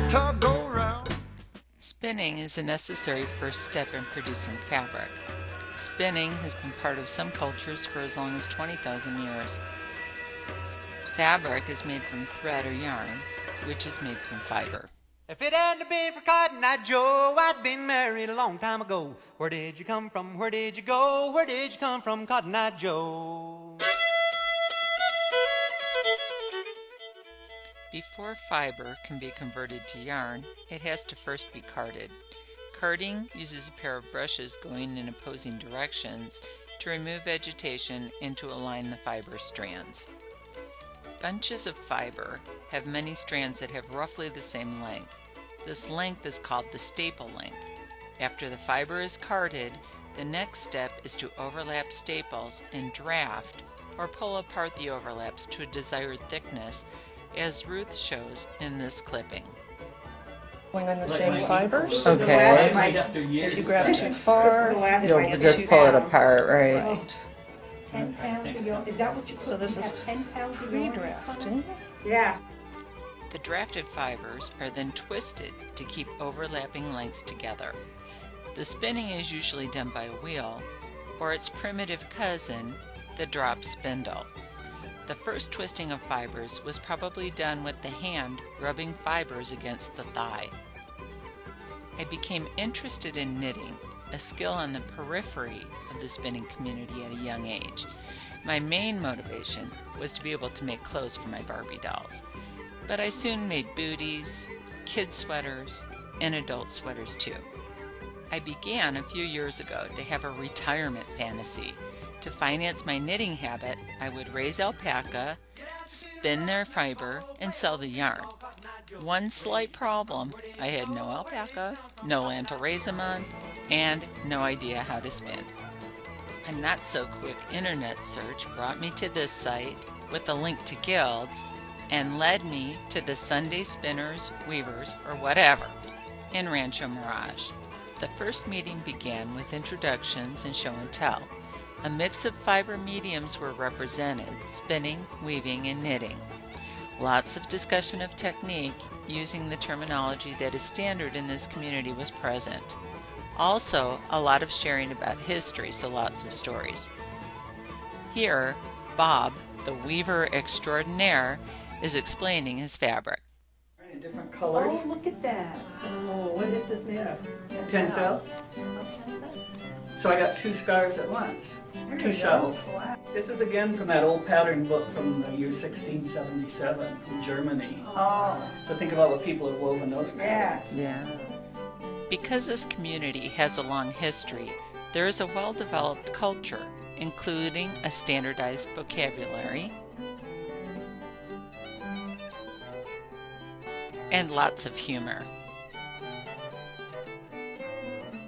to go round. Spinning is a necessary first step in producing fabric. Spinning has been part of some cultures for as long as 20,000 years. Fabric is made from thread or yarn, which is made from fiber. If it hadn't been for Cotton Eye Joe, I'd been married a long time ago. Where did you come from? Where did you go? Where did you come from, Cotton Eye Joe? Before fiber can be converted to yarn, it has to first be carded. Carding uses a pair of brushes going in opposing directions to remove vegetation and to align the fiber strands. Bunches of fiber have many strands that have roughly the same length. This length is called the staple length. After the fiber is carded, the next step is to overlap staples and draft or pull apart the overlaps to a desired thickness, as Ruth shows in this clipping. Going on the same fibers. Okay. If you grab too far, You'll just pull it apart, right? right. 10 pounds of yarn. Is that what you So this you is have 10 pounds of yarn? pre-drafting. Yeah. The drafted fibers are then twisted to keep overlapping lengths together. The spinning is usually done by a wheel, or its primitive cousin, the drop spindle. The first twisting of fibers was probably done with the hand rubbing fibers against the thigh. I became interested in knitting, a skill on the periphery of the spinning community at a young age. My main motivation was to be able to make clothes for my Barbie dolls, but I soon made booties, kid sweaters, and adult sweaters too. I began a few years ago to have a retirement fantasy. To finance my knitting habit, I would raise alpaca, spin their fiber, and sell the yarn. One slight problem: I had no alpaca, no land to raise them on, and no idea how to spin. A not-so-quick internet search brought me to this site with a link to guilds and led me to the Sunday Spinners, Weavers, or whatever in Rancho Mirage. The first meeting began with introductions and show and tell. A mix of fiber mediums were represented: spinning, weaving, and knitting. Lots of discussion of technique using the terminology that is standard in this community was present. Also, a lot of sharing about history, so lots of stories. Here, Bob, the weaver extraordinaire, is explaining his fabric. In different colors. Oh, look at that. Oh, what is this made of? Tencel. So I got 2 scarves at once. 2 shells. This is again from that old pattern book from the year 1677 from Germany. Oh, So think of all the people who've woven those patterns. Yeah. Because this community has a long history, there is a well-developed culture, including a standardized vocabulary and lots of humor.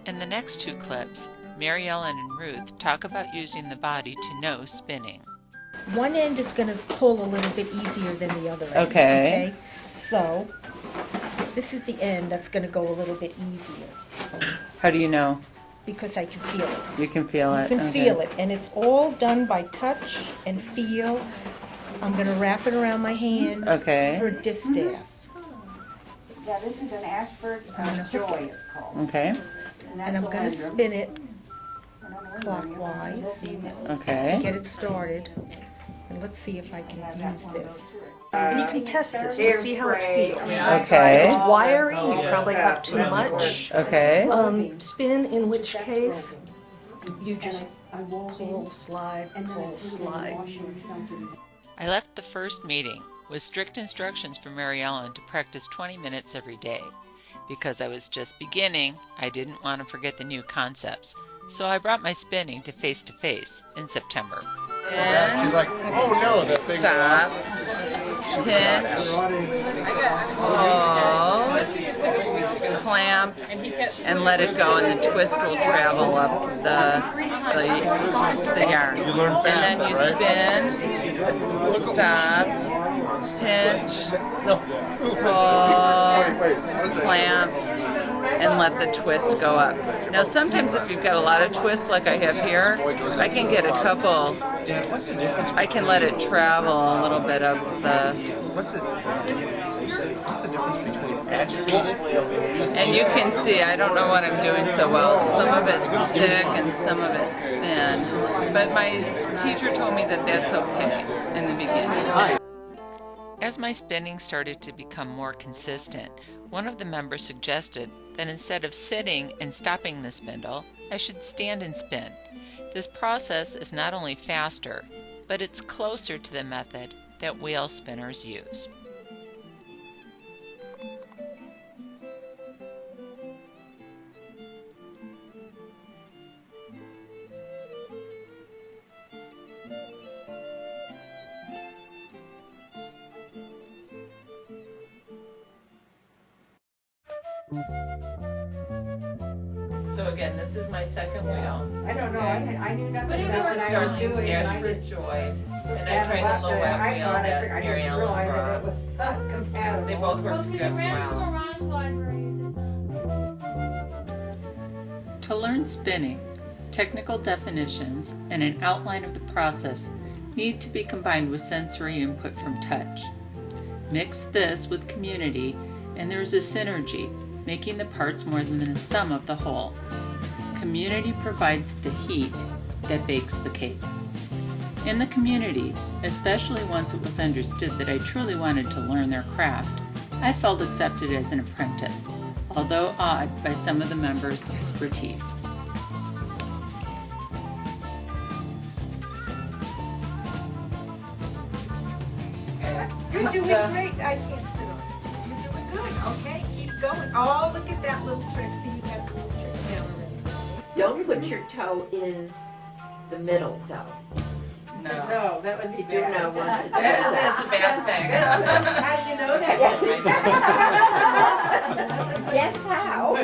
In the next 2 clips, Mary Ellen and Ruth talk about using the body to know spinning. one end is going to pull a little bit easier than the other end. Okay. So, this is the end that's going to go a little bit easier How do you know? because I can feel it. You can feel it. You can feel it, and it's all done by touch and feel. I'm going to wrap it around my hand Okay. for a distaff. Yeah, this is an Ashford Joy, it's called. Okay. And I'm going to spin it clockwise to Okay. get it started. And let's see if I can use this. And you can test this to see how it feels. Okay. Oh, If it's wiry, you probably have too much. Okay. Spin, in which case, you just pull, slide, pull, slide. I left the first meeting with strict instructions from Mary Ellen to practice 20 minutes every day. Because I was just beginning, I didn't want to forget the new concepts. So I brought my spinning to face in September. She's like, oh no, that thing. Stop. Pinch. Pull. Clamp. And let it go, and the twist will travel up the yarn. And then you spin. Stop. Pinch. Pull. Clamp. And let the twist go up. Now sometimes if you've got a lot of twists like I have here, I can get a couple, I can let it travel a little bit up the, What's the difference between agitated And you can see, I don't know what I'm doing so well. Some of it's thick and some of it's thin. But my teacher told me that that's okay in the beginning. As my spinning started to become more consistent, one of the members suggested that instead of sitting and stopping the spindle, I should stand and spin. This process is not only faster, but it's closer to the method that wheel spinners use. So again, this is my second wheel. I don't know, I knew nothing This about is it, I would do Darlene's it, and I Ashford just. Joy, and I tried the low wheel that Mary Ellen It brought. was compatible. They both work good well. To learn spinning, technical definitions and an outline of the process need to be combined with sensory input from touch. Mix this with community and there's a synergy, making the parts more than the sum of the whole. Community provides the heat that bakes the cake. In the community, especially once it was understood that I truly wanted to learn their craft, I felt accepted as an apprentice, although awed by some of the members' expertise. You're doing great. I can't sit on it. You're doing good. Okay, keep going. Oh, look at that little trick. See, you got the little trick down already. Don't put your toe in the middle, though. No, that would be You do bad. not want to do that. That's a bad thing. How do you know that? Yes, how?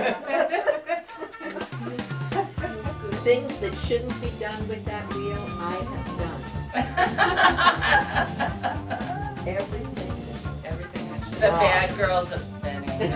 Things that shouldn't be done with that wheel, I have done. Everything. Everything that should. The bad girls of spinning. Okay.